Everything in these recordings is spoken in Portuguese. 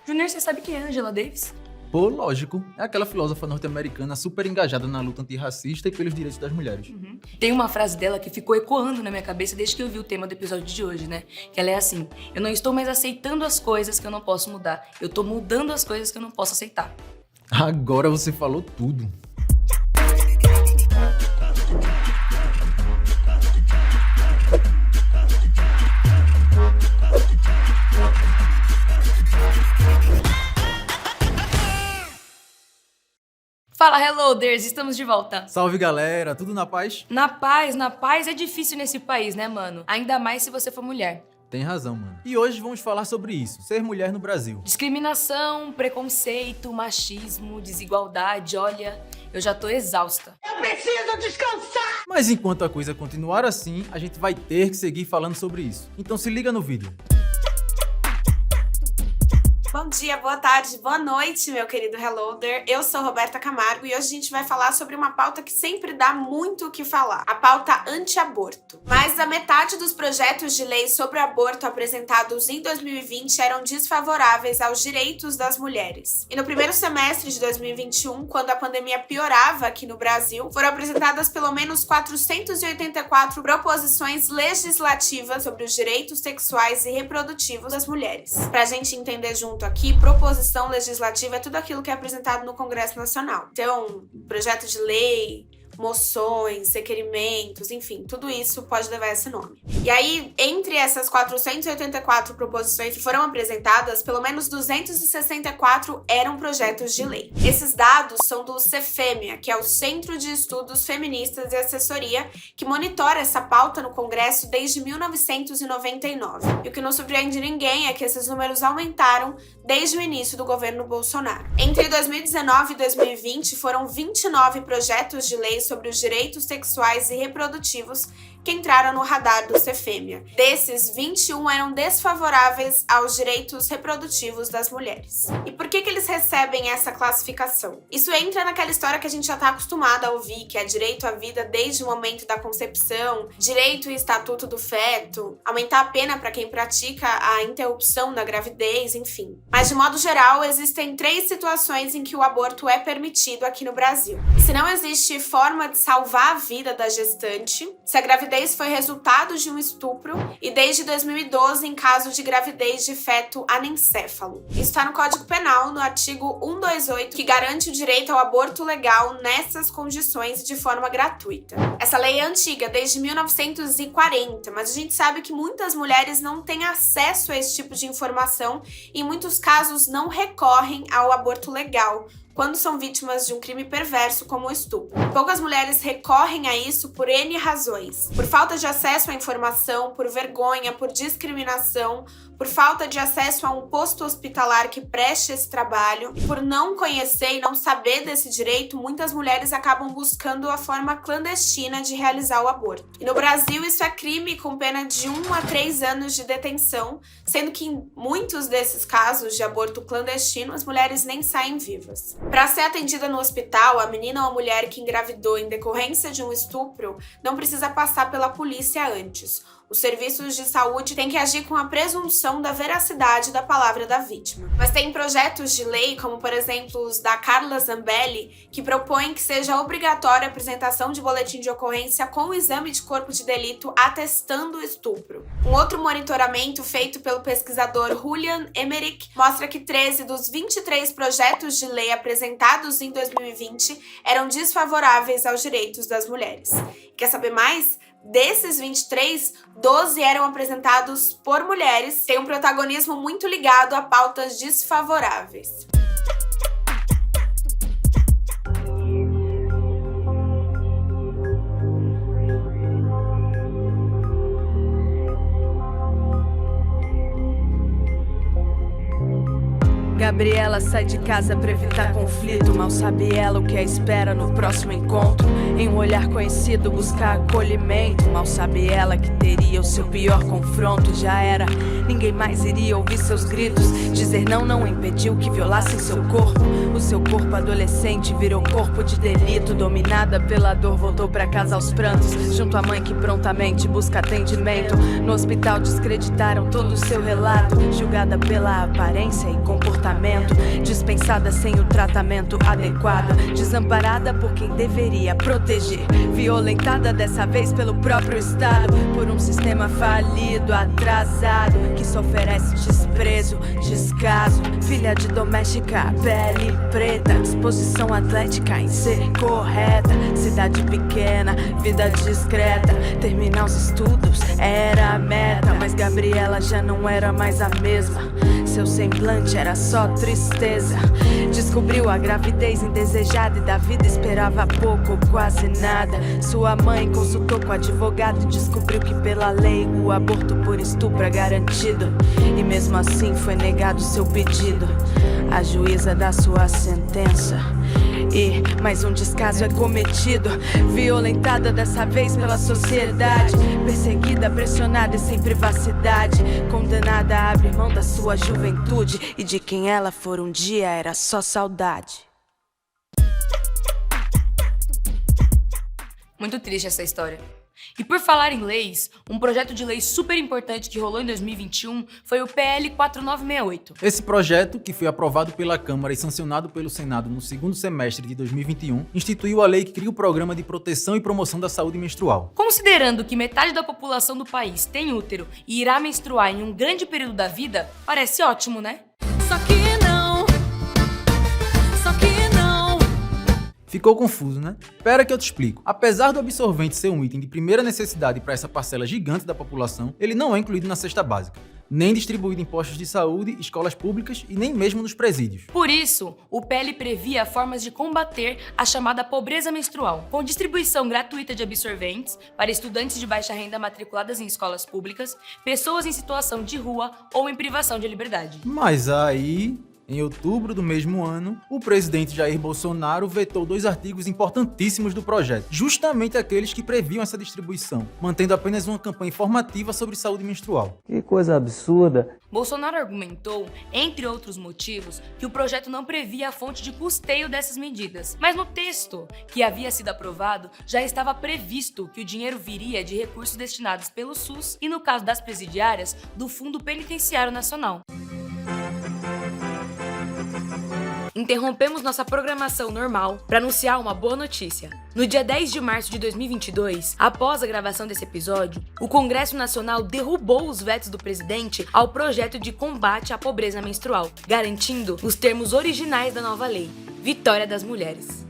Junior, você sabe quem é Angela Davis? Pô, lógico. É aquela filósofa norte-americana super engajada na luta antirracista e pelos direitos das mulheres. Tem uma frase dela que ficou ecoando na minha cabeça desde que eu vi o tema do episódio de hoje, né? Que ela é assim: eu não estou mais aceitando as coisas que eu não posso mudar. Eu tô mudando as coisas que eu não posso aceitar. Agora você falou tudo. Fala, Helloaders! Estamos de volta. Salve, galera! Tudo na paz? Na paz é difícil nesse país, né, mano? Ainda mais se você for mulher. Tem razão, mano. E hoje vamos falar sobre isso, ser mulher no Brasil. Discriminação, preconceito, machismo, desigualdade, olha, eu já tô exausta. Eu preciso descansar! Mas enquanto a coisa continuar assim, a gente vai ter que seguir falando sobre isso. Então se liga no vídeo. Bom dia, boa tarde, boa noite, meu querido Helloader. Eu sou Roberta Camargo e hoje a gente vai falar sobre uma pauta que sempre dá muito o que falar, a pauta anti-aborto. Mais da metade dos projetos de lei sobre aborto apresentados em 2020 eram desfavoráveis aos direitos das mulheres. E no primeiro semestre de 2021, quando a pandemia piorava aqui no Brasil, foram apresentadas pelo menos 484 proposições legislativas sobre os direitos sexuais e reprodutivos das mulheres. Pra gente entender junto aqui, proposição legislativa é tudo aquilo que é apresentado no Congresso Nacional. Então, projeto de lei, moções, requerimentos, enfim, tudo isso pode levar esse nome. E aí, entre essas 484 proposições que foram apresentadas, pelo menos 264 eram projetos de lei. Esses dados são do Cefêmea, que é o Centro de Estudos Feministas e Assessoria, que monitora essa pauta no Congresso desde 1999. E o que não surpreende ninguém é que esses números aumentaram desde o início do governo Bolsonaro. Entre 2019 e 2020, foram 29 projetos de lei sobre os direitos sexuais e reprodutivos que entraram no radar do Cefêmea. Desses, 21 eram desfavoráveis aos direitos reprodutivos das mulheres. E por que eles recebem essa classificação? Isso entra naquela história que a gente já está acostumado a ouvir, que é direito à vida desde o momento da concepção, direito e estatuto do feto, aumentar a pena para quem pratica a interrupção da gravidez, enfim. Mas, de modo geral, existem 3 situações em que o aborto é permitido aqui no Brasil. Se não existe forma de salvar a vida da gestante, se a gravidez foi resultado de um estupro e desde 2012 em caso de gravidez de feto anencéfalo. Isso está no Código Penal, no artigo 128, que garante o direito ao aborto legal nessas condições de forma gratuita. Essa lei é antiga, desde 1940, mas a gente sabe que muitas mulheres não têm acesso a esse tipo de informação e em muitos casos não recorrem ao aborto legal, quando são vítimas de um crime perverso como o estupro. Poucas mulheres recorrem a isso por N razões. Por falta de acesso à informação, por vergonha, por discriminação, por falta de acesso a um posto hospitalar que preste esse trabalho, e por não conhecer e não saber desse direito, muitas mulheres acabam buscando a forma clandestina de realizar o aborto. E no Brasil isso é crime com pena de 1 a 3 anos de detenção, sendo que em muitos desses casos de aborto clandestino, as mulheres nem saem vivas. Para ser atendida no hospital, a menina ou a mulher que engravidou em decorrência de um estupro não precisa passar pela polícia antes. Os serviços de saúde têm que agir com a presunção da veracidade da palavra da vítima. Mas tem projetos de lei, como por exemplo os da Carla Zambelli, que propõem que seja obrigatória a apresentação de boletim de ocorrência com o exame de corpo de delito atestando o estupro. Um outro monitoramento feito pelo pesquisador Julian Emmerich mostra que 13 dos 23 projetos de lei apresentados em 2020 eram desfavoráveis aos direitos das mulheres. Quer saber mais? Desses 23, 12 eram apresentados por mulheres, têm um protagonismo muito ligado a pautas desfavoráveis. Gabriela sai de casa pra evitar conflito. Mal sabe ela o que a espera no próximo encontro. Em um olhar conhecido buscar acolhimento. Mal sabe ela que teria o seu pior confronto. Já era, ninguém mais iria ouvir seus gritos. Dizer não impediu que violassem seu corpo. O seu corpo adolescente virou corpo de delito. Dominada pela dor voltou pra casa aos prantos. Junto à mãe que prontamente busca atendimento. No hospital descreditaram todo o seu relato. Julgada pela aparência e comportamento. comportamento, dispensada sem o tratamento adequado, desamparada por quem deveria proteger, violentada dessa vez pelo próprio Estado, por um sistema falido, atrasado, que só oferece desprezo, descaso. Filha de doméstica, pele preta, disposição atlética em ser correta, cidade pequena, vida discreta, terminar os estudos era a meta, mas Gabriela já não era mais a mesma. Seu semblante era só tristeza. Descobriu a gravidez indesejada e da vida esperava pouco ou quase nada. Sua mãe consultou com o advogado e descobriu que pela lei o aborto por estupro é garantido. E mesmo assim foi negado seu pedido. A juíza dá sua sentença e mais um descaso é cometido. Violentada dessa vez pela sociedade, perseguida, pressionada e sem privacidade, condenada a abrir mão da sua juventude e de quem ela for um dia era só saudade. Muito triste essa história. E por falar em leis, um projeto de lei super importante que rolou em 2021 foi o PL 4968. Esse projeto, que foi aprovado pela Câmara e sancionado pelo Senado no segundo semestre de 2021, instituiu a lei que cria o Programa de Proteção e Promoção da Saúde Menstrual. Considerando que metade da população do país tem útero e irá menstruar em um grande período da vida, parece ótimo, né? Só que não. Ficou confuso, né? Espera que eu te explico. Apesar do absorvente ser um item de primeira necessidade para essa parcela gigante da população, ele não é incluído na cesta básica, nem distribuído em postos de saúde, escolas públicas e nem mesmo nos presídios. Por isso, o PL previa formas de combater a chamada pobreza menstrual, com distribuição gratuita de absorventes para estudantes de baixa renda matriculadas em escolas públicas, pessoas em situação de rua ou em privação de liberdade. Mas aí, em outubro do mesmo ano, o presidente Jair Bolsonaro vetou 2 artigos importantíssimos do projeto, justamente aqueles que previam essa distribuição, mantendo apenas uma campanha informativa sobre saúde menstrual. Que coisa absurda. Bolsonaro argumentou, entre outros motivos, que o projeto não previa a fonte de custeio dessas medidas. Mas no texto que havia sido aprovado, já estava previsto que o dinheiro viria de recursos destinados pelo SUS e, no caso das presidiárias, do Fundo Penitenciário Nacional. Interrompemos nossa programação normal para anunciar uma boa notícia. No dia 10 de março de 2022, após a gravação desse episódio, o Congresso Nacional derrubou os vetos do presidente ao projeto de combate à pobreza menstrual, garantindo os termos originais da nova lei: vitória das mulheres.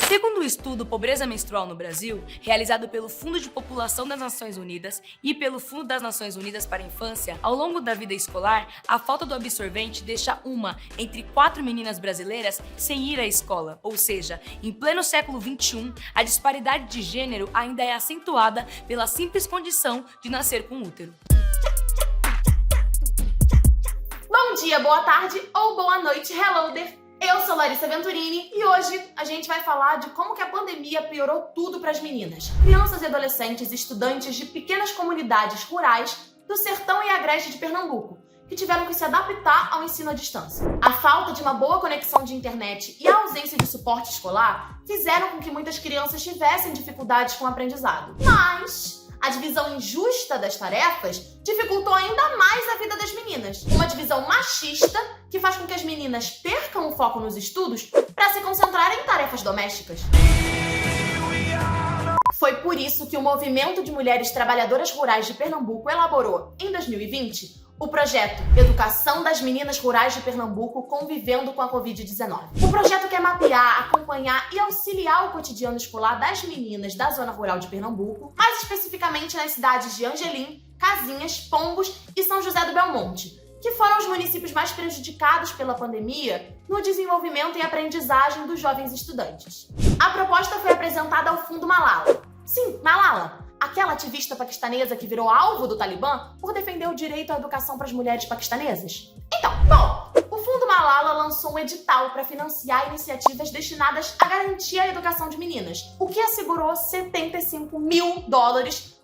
Segundo o estudo Pobreza Menstrual no Brasil, realizado pelo Fundo de População das Nações Unidas e pelo Fundo das Nações Unidas para a Infância, ao longo da vida escolar, a falta do absorvente deixa uma entre 4 meninas brasileiras sem ir à escola. Ou seja, em pleno século XXI, a disparidade de gênero ainda é acentuada pela simples condição de nascer com útero. Bom dia, boa tarde ou boa noite, Reloader! Eu sou Larissa Venturini e hoje a gente vai falar de como que a pandemia piorou tudo para as meninas. Crianças e adolescentes estudantes de pequenas comunidades rurais do sertão e agreste de Pernambuco, que tiveram que se adaptar ao ensino à distância. A falta de uma boa conexão de internet e a ausência de suporte escolar fizeram com que muitas crianças tivessem dificuldades com o aprendizado. Mas a divisão injusta das tarefas dificultou ainda mais a vida das meninas. Uma divisão machista que faz com que as meninas percam o foco nos estudos para se concentrarem em tarefas domésticas. Foi por isso que o Movimento de Mulheres Trabalhadoras Rurais de Pernambuco elaborou, em 2020, o projeto Educação das Meninas Rurais de Pernambuco Convivendo com a Covid-19. O projeto quer mapear, acompanhar e auxiliar o cotidiano escolar das meninas da zona rural de Pernambuco, mais especificamente nas cidades de Angelim, Casinhas, Pombos e São José do Belmonte, que foram os municípios mais prejudicados pela pandemia no desenvolvimento e aprendizagem dos jovens estudantes. A proposta foi apresentada ao Fundo Malala. Sim, Malala, aquela ativista paquistanesa que virou alvo do Talibã por defender o direito à educação para as mulheres paquistanesas. Então, o Fundo Malala lançou um edital para financiar iniciativas destinadas a garantir a educação de meninas, o que assegurou $75 mil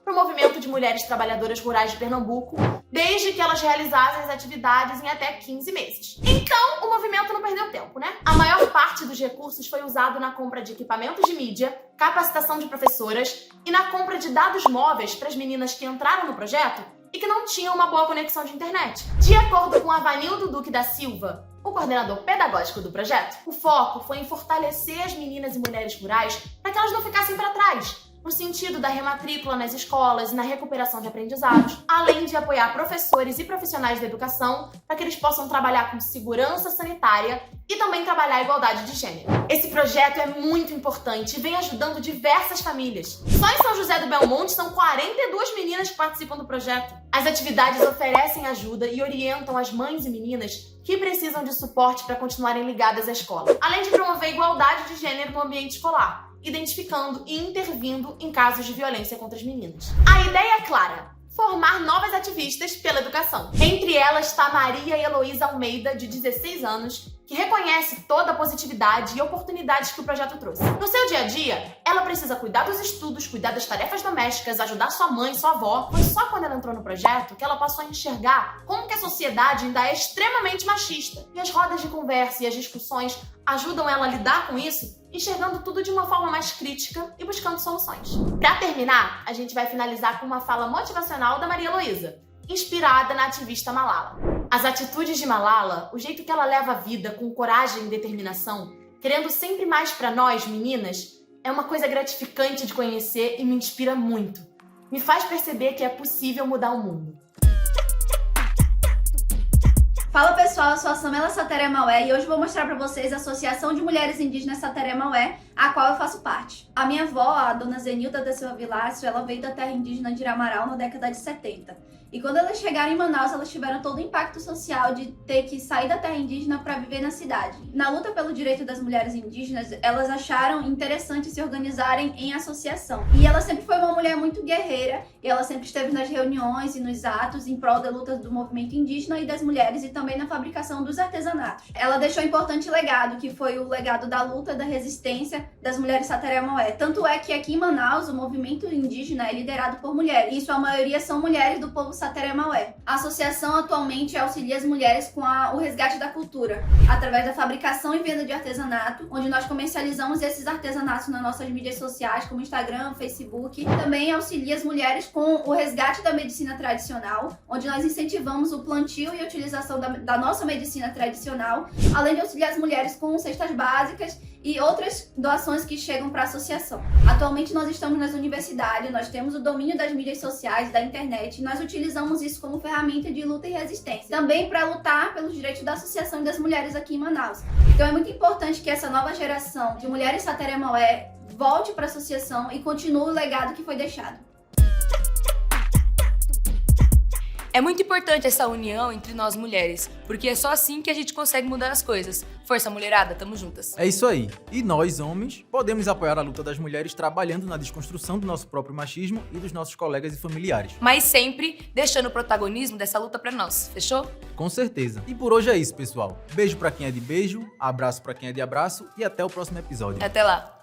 para o Movimento de Mulheres Trabalhadoras Rurais de Pernambuco, desde que elas realizassem as atividades em até 15 meses. Então, o movimento não perdeu tempo, né? A maior parte dos recursos foi usado na compra de equipamentos de mídia, capacitação de professoras e na compra de dados móveis para as meninas que entraram no projeto e que não tinham uma boa conexão de internet. De acordo com Avanildo Duque da Silva, o coordenador pedagógico do projeto, o foco foi em fortalecer as meninas e mulheres rurais para que elas não ficassem para trás, no sentido da rematrícula nas escolas e na recuperação de aprendizados, além de apoiar professores e profissionais da educação para que eles possam trabalhar com segurança sanitária e também trabalhar a igualdade de gênero. Esse projeto é muito importante e vem ajudando diversas famílias. Só em São José do Belmonte são 42 meninas que participam do projeto. As atividades oferecem ajuda e orientam as mães e meninas que precisam de suporte para continuarem ligadas à escola, além de promover a igualdade de gênero no ambiente escolar, identificando e intervindo em casos de violência contra as meninas. A ideia é clara: formar novas ativistas pela educação. Entre elas está Maria Heloísa Almeida, de 16 anos, que reconhece toda a positividade e oportunidades que o projeto trouxe. No seu dia a dia, ela precisa cuidar dos estudos, cuidar das tarefas domésticas, ajudar sua mãe, sua avó. Foi só quando ela entrou no projeto que ela passou a enxergar como que a sociedade ainda é extremamente machista. E as rodas de conversa e as discussões ajudam ela a lidar com isso, enxergando tudo de uma forma mais crítica e buscando soluções. Para terminar, a gente vai finalizar com uma fala motivacional da Maria Heloísa, inspirada na ativista Malala. As atitudes de Malala, o jeito que ela leva a vida com coragem e determinação, querendo sempre mais para nós, meninas, é uma coisa gratificante de conhecer e me inspira muito. Me faz perceber que é possível mudar o mundo. Fala pessoal, eu sou a Samela Sateré Maué e hoje vou mostrar para vocês a Associação de Mulheres Indígenas Sateré Maué, a qual eu faço parte. A minha avó, a dona Zenilda da Silva Vilácio, ela veio da terra indígena de Iramaral na década de 70. E quando elas chegaram em Manaus, elas tiveram todo o impacto social de ter que sair da terra indígena para viver na cidade. Na luta pelo direito das mulheres indígenas, elas acharam interessante se organizarem em associação. E ela sempre foi uma mulher muito guerreira, e ela sempre esteve nas reuniões e nos atos em prol da luta do movimento indígena e das mulheres, e também na fabricação dos artesanatos. Ela deixou um importante legado, que foi o legado da luta e da resistência das mulheres Sateré Maué. Tanto é que aqui em Manaus, o movimento indígena é liderado por mulheres, e sua maioria são mulheres do povo Sateré Maué. A associação atualmente auxilia as mulheres com o resgate da cultura, através da fabricação e venda de artesanato, onde nós comercializamos esses artesanatos nas nossas mídias sociais, como Instagram, Facebook. Também auxilia as mulheres com o resgate da medicina tradicional, onde nós incentivamos o plantio e a utilização da nossa medicina tradicional, além de auxiliar as mulheres com cestas básicas e outras doações que chegam para a associação. Atualmente nós estamos nas universidades, nós temos o domínio das mídias sociais, da internet, e nós utilizamos isso como ferramenta de luta e resistência. Também para lutar pelos direitos da associação e das mulheres aqui em Manaus. Então é muito importante que essa nova geração de mulheres Sateré Maué volte para a associação e continue o legado que foi deixado. É muito importante essa união entre nós mulheres, porque é só assim que a gente consegue mudar as coisas. Força, mulherada, tamo juntas. É isso aí. E nós, homens, podemos apoiar a luta das mulheres trabalhando na desconstrução do nosso próprio machismo e dos nossos colegas e familiares. Mas sempre deixando o protagonismo dessa luta pra nós, fechou? Com certeza. E por hoje é isso, pessoal. Beijo pra quem é de beijo, abraço pra quem é de abraço e até o próximo episódio. Até lá.